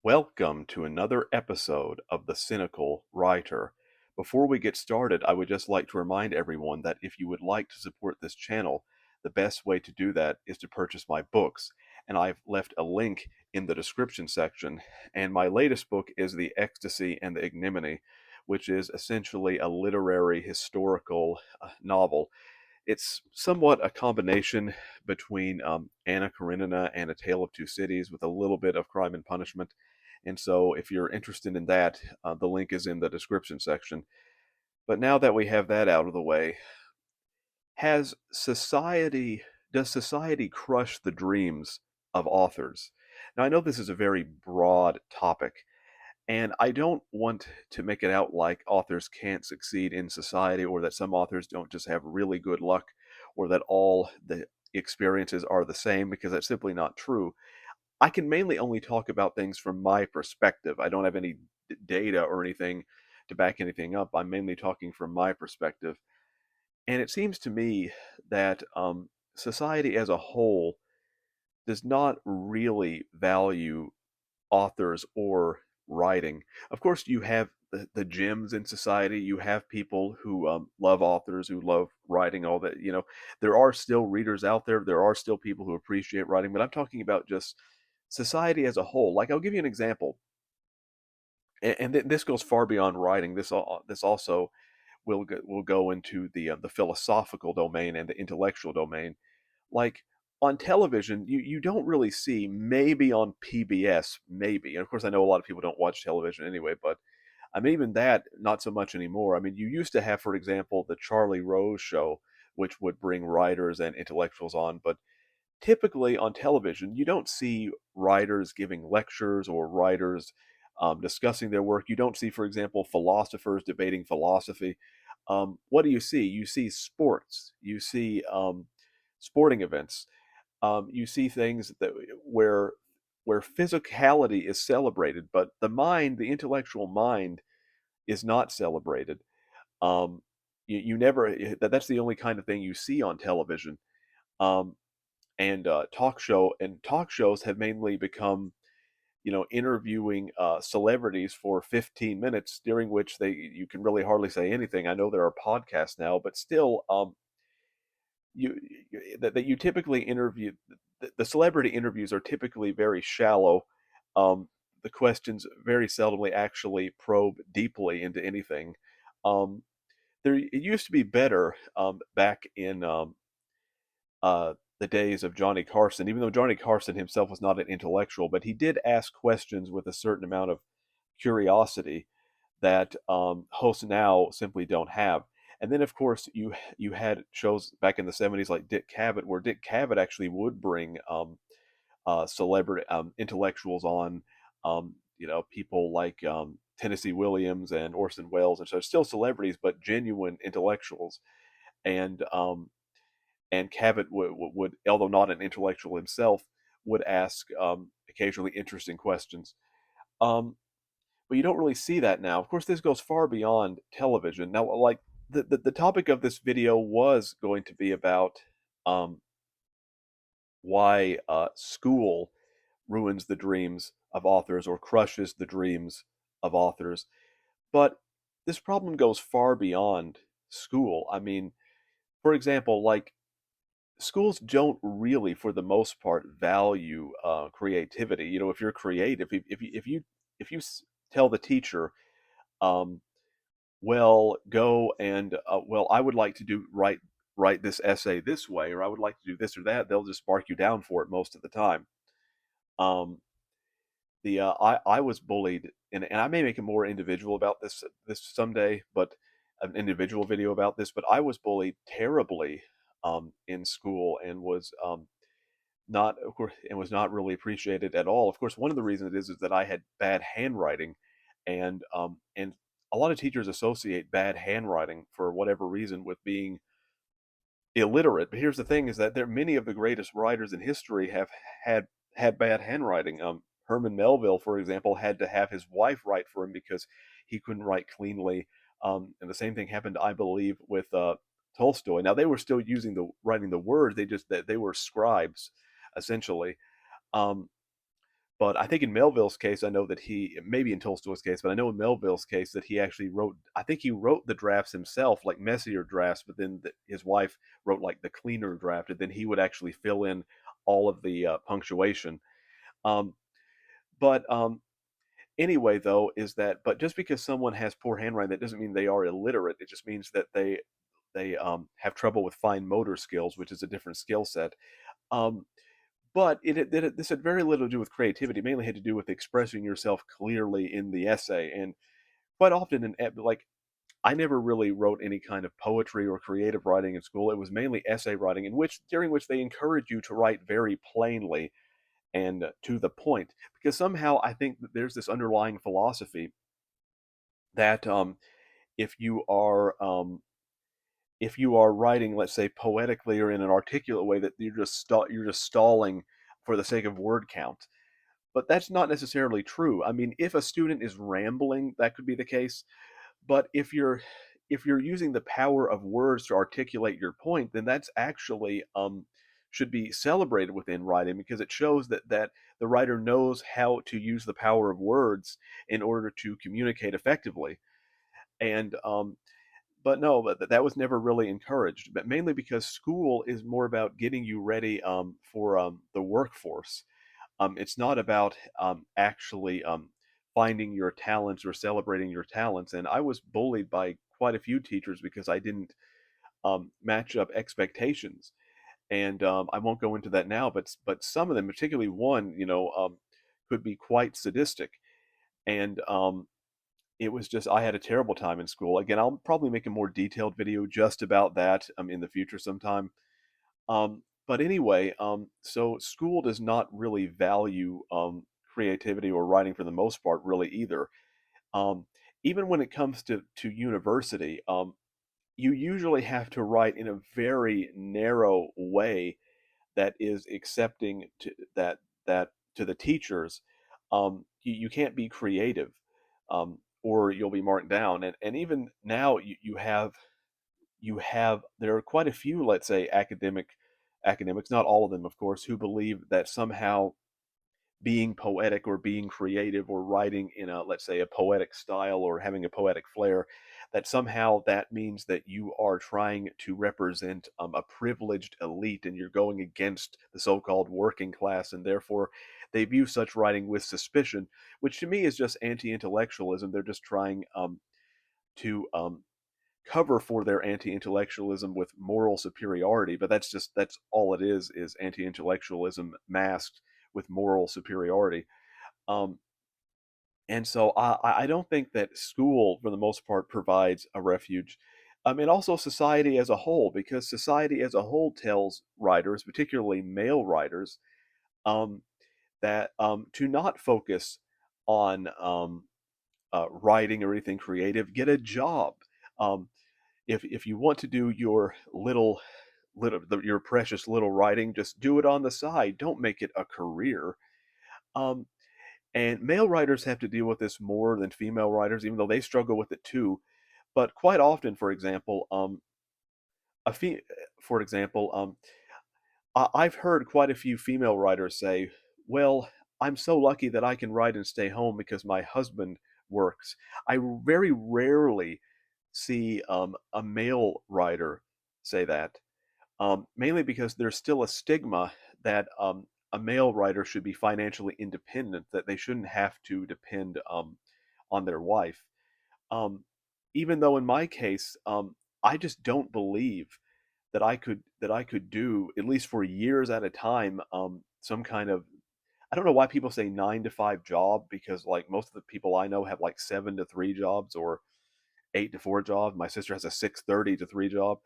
Welcome to another episode of The Cynical Writer. Before we get started, I would just like to remind everyone that if you would like to support this channel, the best way to do that is to purchase my books. And I've left a link in the description section. And my latest book is The Ecstasy and the Ignominy, which is essentially a literary historical novel. It's somewhat a combination between Anna Karenina and A Tale of Two Cities with a little bit of Crime and Punishment. And so, if you're interested in that, the link is in the description section. But now that we have that out of the way, has society does society crush the dreams of authors? Now, I know this is a very broad topic, and I don't want to make it out like authors can't succeed in society or that some authors don't just have really good luck or that all the experiences are the same, because that's simply not true. I can mainly only talk about things from my perspective. I don't have any data or anything to back anything up. I'm mainly talking from my perspective. And it seems to me that society as a whole does not really value authors or writing. Of course, you have the gems in society. You have people who love authors, who love writing, all that. There are still readers out there. There are still people who appreciate writing, but I'm talking about just society as a whole. Like, I'll give you an example, and this goes far beyond writing. This also will go into the philosophical domain and the intellectual domain. Like, on television, you don't really see, maybe on PBS, maybe. And of course, I know a lot of people don't watch television anyway, but I mean, even that, not so much anymore. I mean, you used to have, for example, the Charlie Rose show, which would bring writers and intellectuals on, but typically on television, you don't see writers giving lectures or writers discussing their work. You don't see, for example, philosophers debating philosophy. What do you see? You see sports. You see sporting events. You see things where physicality is celebrated, but the mind, the intellectual mind, is not celebrated. Um, you never that's the only kind of thing you see on television. Um, and talk shows have mainly become, interviewing celebrities for 15 minutes, during which they you can really hardly say anything. I know there are podcasts now, but still, that you typically interview the celebrity interviews are typically very shallow. The questions very seldomly actually probe deeply into anything. Um, it used to be better back in the days of Johnny Carson, even though Johnny Carson himself was not an intellectual, but he did ask questions with a certain amount of curiosity that hosts now simply don't have. And then, of course, you had shows back in the '70s like Dick Cavett, where Dick Cavett actually would bring celebrity intellectuals on, people like Tennessee Williams and Orson Welles, and so still celebrities, but genuine intellectuals. And Cavett would, although not an intellectual himself, would ask occasionally interesting questions. Um, but you don't really see that now. Of course, this goes far beyond television. Now, like, the topic of this video was going to be about um, why school ruins the dreams of authors or crushes the dreams of authors. But this problem goes far beyond school. I mean, for example, like, schools don't really, for the most part, value creativity. If you're creative, if you tell the teacher, um, well, go and well, I would like to do write this essay this way, or I would like to do this or that, they'll just mark you down for it most of the time. Um, the I was bullied, and I may make a more individual about this someday, but an individual video about this. But I was bullied terribly in school, and was not really appreciated at all. Of course, one of the reasons is that I had bad handwriting, and a lot of teachers associate bad handwriting, for whatever reason, with being illiterate. But here's the thing: is that many of the greatest writers in history have had had bad handwriting. Herman Melville, for example, had to have his wife write for him because he couldn't write cleanly. And the same thing happened, I believe, with Tolstoy. Now, they were still using the writing the words; they were scribes, essentially. Um, But I think in Melville's case, I know that he, maybe in Tolstoy's case, but I know in Melville's case that he actually wrote, I think he wrote the drafts himself, like messier drafts, but then his wife wrote like the cleaner draft, and then he would actually fill in all of the punctuation. Um, but anyway, though, is that, but just because someone has poor handwriting, that doesn't mean they are illiterate. It just means that they have trouble with fine motor skills, which is a different skill set. Um, but this had very little to do with creativity. It mainly had to do with expressing yourself clearly in the essay. And quite often, like I never really wrote any kind of poetry or creative writing in school. It was mainly essay writing, in which during which they encourage you to write very plainly and to the point. Because somehow I think that there's this underlying philosophy that if you are if you are writing, let's say, poetically or in an articulate way, that you're just stalling for the sake of word count. But that's not necessarily true. I mean, if a student is rambling, that could be the case. But if you're using the power of words to articulate your point, then that's actually should be celebrated within writing, because it shows that the writer knows how to use the power of words in order to communicate effectively. And but no, but that was never really encouraged. But mainly because school is more about getting you ready for the workforce. It's not about actually finding your talents or celebrating your talents. And I was bullied by quite a few teachers because I didn't match up expectations. And I won't go into that now, but some of them, particularly one, could be quite sadistic. And it was just, I had a terrible time in school. Again, I'll probably make a more detailed video just about that in the future sometime. But anyway, so school does not really value creativity or writing for the most part, really either. Um, Even when it comes to university, you usually have to write in a very narrow way that is accepting that to the teachers. You can't be creative, or you'll be marked down. And even now, you have there are quite a few, let's say, academics, not all of them, of course, who believe that somehow being poetic or being creative or writing in a, let's say, a poetic style or having a poetic flair, that somehow that means that you are trying to represent a privileged elite and you're going against the so-called working class, and therefore they view such writing with suspicion, which to me is just anti-intellectualism. They're just trying to cover for their anti-intellectualism with moral superiority, but that's all it is anti-intellectualism masked with moral superiority. um, and so I don't think that school for the most part provides a refuge, and also society as a whole, because society as a whole tells writers, particularly male writers, um, that to not focus on writing or anything creative. Get a job. um, if you want to do your your precious little writing, just do it on the side. Don't make it a career. Um, and male writers have to deal with this more than female writers, even though they struggle with it too. But quite often, for example, a fe- for example, I've heard quite a few female writers say, "Well, I'm so lucky that I can write and stay home because my husband works." I very rarely see a male writer say that, mainly because there's still a stigma that a male writer should be financially independent, that they shouldn't have to depend on their wife. Um, Even though in my case, I just don't believe that I could do, at least for years at a time, some kind of, I don't know why people say 9 to 5 job, because like most of the people I know have like 7 to 3 jobs or 8 to 4 jobs. My sister has a 6:30 to 3 job.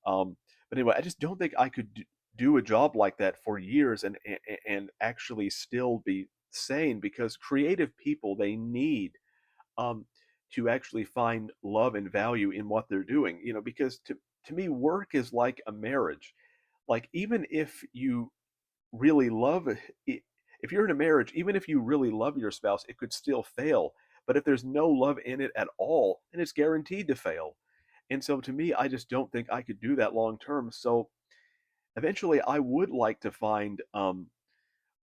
Um, but anyway, I just don't think I could do a job like that for years and actually still be sane, because creative people, they need um, to actually find love and value in what they're doing. Because to me, work is like a marriage. Like, even if you really love it, if you're in a marriage, even if you really love your spouse, it could still fail. But if there's no love in it at all, then it's guaranteed to fail. And so to me, I just don't think I could do that long term. So eventually, I would like to find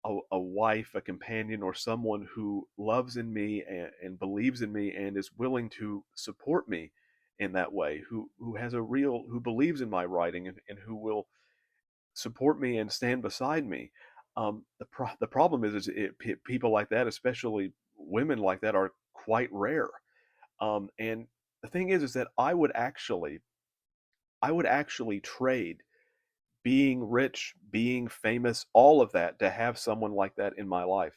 a wife, a companion, or someone who loves in me and believes in me and is willing to support me in that way, who has a real who believes in my writing and who will support me and stand beside me. The problem is people like that, especially women like that, are quite rare. And the thing is that I would actually trade being rich, being famous, all of that to have someone like that in my life.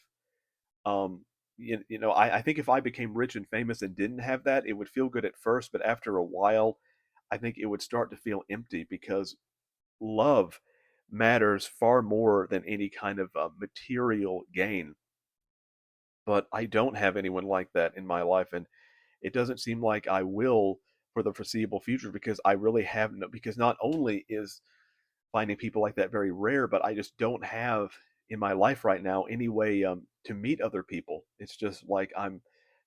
Um, I think if I became rich and famous and didn't have that, it would feel good at first, but after a while, I think it would start to feel empty because love matters far more than any kind of material gain. But I don't have anyone like that in my life, and it doesn't seem like I will for the foreseeable future because I really have no. Because not only is finding people like that very rare, but I just don't have in my life right now any way to meet other people. It's just like I'm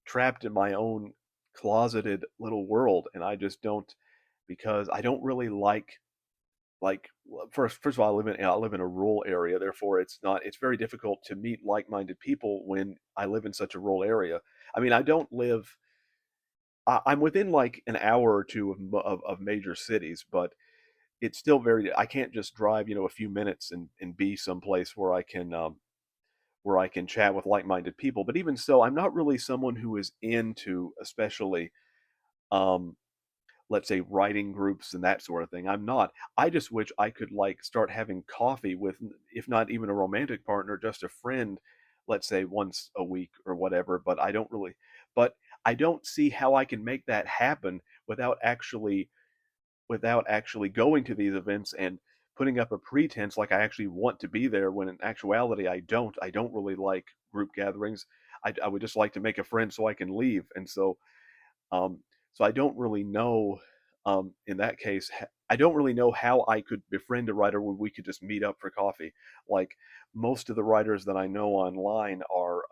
trapped in my own closeted little world, and I just don't because I don't really like first of all I live in a rural area, therefore it's very difficult to meet like-minded people when I live in such a rural area. I mean, I don't live I'm within like an hour or two of major cities, but it's still very I can't just drive a few minutes and be someplace where I can chat with like-minded people. But even so, I'm not really someone who is into especially um let's say writing groups and that sort of thing. I'm not. I just wish I could like start having coffee with, if not even a romantic partner, just a friend, let's say once a week or whatever. But I don't see how I can make that happen without actually going to these events and putting up a pretense like I actually want to be there when in actuality I don't. I don't really like group gatherings. I would just like to make a friend so I can leave. And um, so I don't really know. In that case, I don't really know how I could befriend a writer when we could just meet up for coffee. Like most of the writers that I know online are,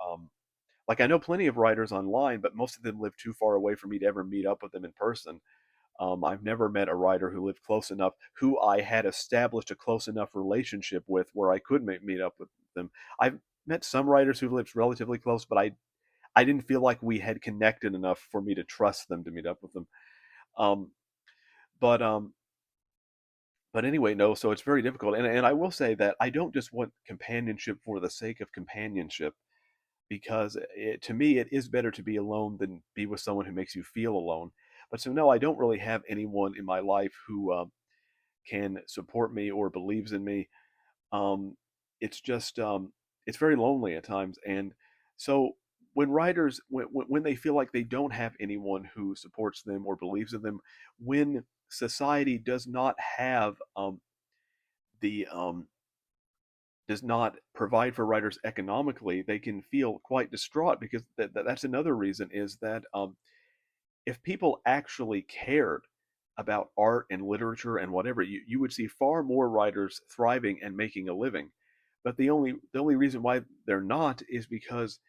like I know plenty of writers online, but most of them live too far away for me to ever meet up with them in person. I've never met a writer who lived close enough, who I had established a close enough relationship with where I could meet up with them. I've met some writers who lived relatively close, but I didn't feel like we had connected enough for me to trust them to meet up with them. Um, but um, but anyway, no. So it's very difficult, and I will say that I don't just want companionship for the sake of companionship, because to me it is better to be alone than be with someone who makes you feel alone. But so no, I don't really have anyone in my life who can support me or believes in me. Um, it's just it's very lonely at times, and so when writers when they feel like they don't have anyone who supports them or believes in them, when society the does not provide for writers economically, they can feel quite distraught because that's another reason is that if people actually cared about art and literature and whatever, you would see far more writers thriving and making a living. But the only reason why they're not is because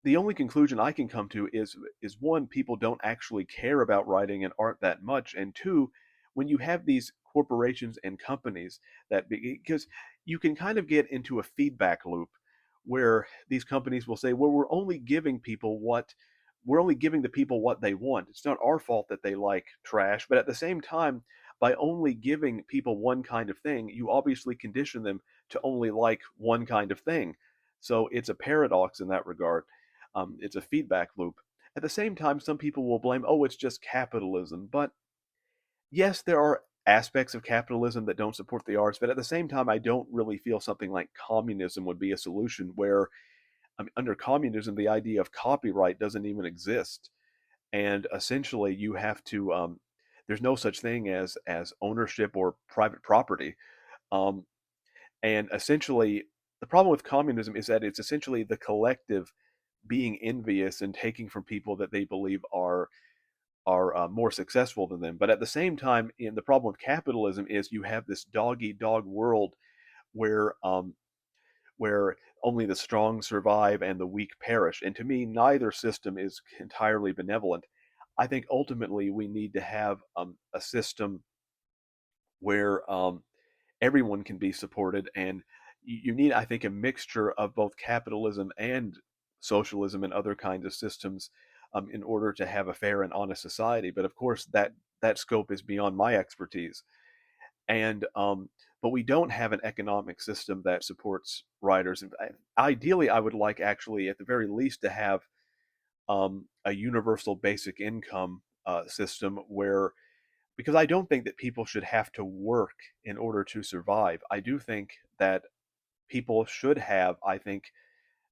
the only conclusion I can come to is one, people don't actually care about writing and art that much, and two, when you have these corporations and companies because you can kind of get into a feedback loop where these companies will say, well, we're only giving the people what they want. It's not our fault that they like trash, but at the same time, by only giving people one kind of thing, you obviously condition them to only like one kind of thing. So it's a paradox in that regard. It's a feedback loop. At the same time, some people will blame, oh, it's just capitalism. But yes, there are aspects of capitalism that don't support the arts. But at the same time, I don't really feel something like communism would be a solution where, I mean, under communism, the idea of copyright doesn't even exist. And essentially, you have to, there's no such thing as ownership or private property. Um, and essentially, the problem with communism is that it's essentially the collective being envious and taking from people that they believe are more successful than them. But at the same time, in the problem with capitalism is you have this dog eat dog world where where only the strong survive and the weak perish. And to me, neither system is entirely benevolent. I think ultimately we need to have a system where everyone can be supported, and you need, I think, a mixture of both capitalism and socialism and other kinds of systems in order to have a fair and honest society. But of course, that scope is beyond my expertise. And but we don't have an economic system that supports writers. And ideally, I would like actually, at the very least, to have a universal basic income system where, because I don't think that people should have to work in order to survive. I do think that people should have, I think,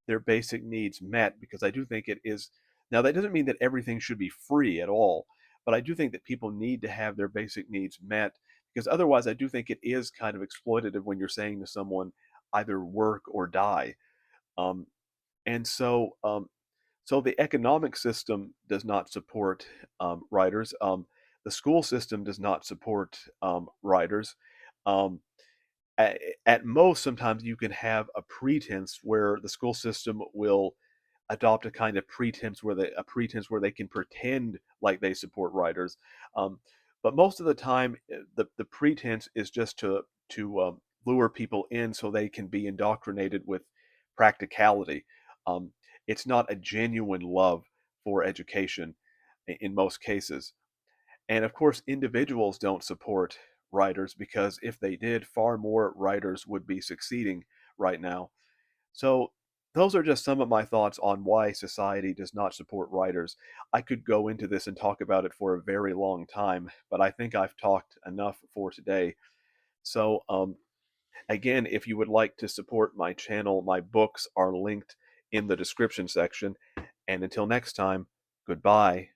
their basic needs met, because I do think it is. Now, that doesn't mean that everything should be free at all, but I do think that people need to have their basic needs met, because otherwise, I do think it is kind of exploitative when you're saying to someone, either work or die. Um, and so the economic system does not support writers. The school system does not support writers. Um, at most, sometimes you can have a pretense where the school system will adopt a kind of pretense where they can pretend like they support writers. Um, but most of the time, the pretense is just to lure people in so they can be indoctrinated with practicality. Um, it's not a genuine love for education in most cases. And of course, individuals don't support writers, because if they did, far more writers would be succeeding right now. So, those are just some of my thoughts on why society does not support writers. I could go into this and talk about it for a very long time, but I think I've talked enough for today. So, again, if you would like to support my channel, my books are linked in the description section. And until next time, goodbye.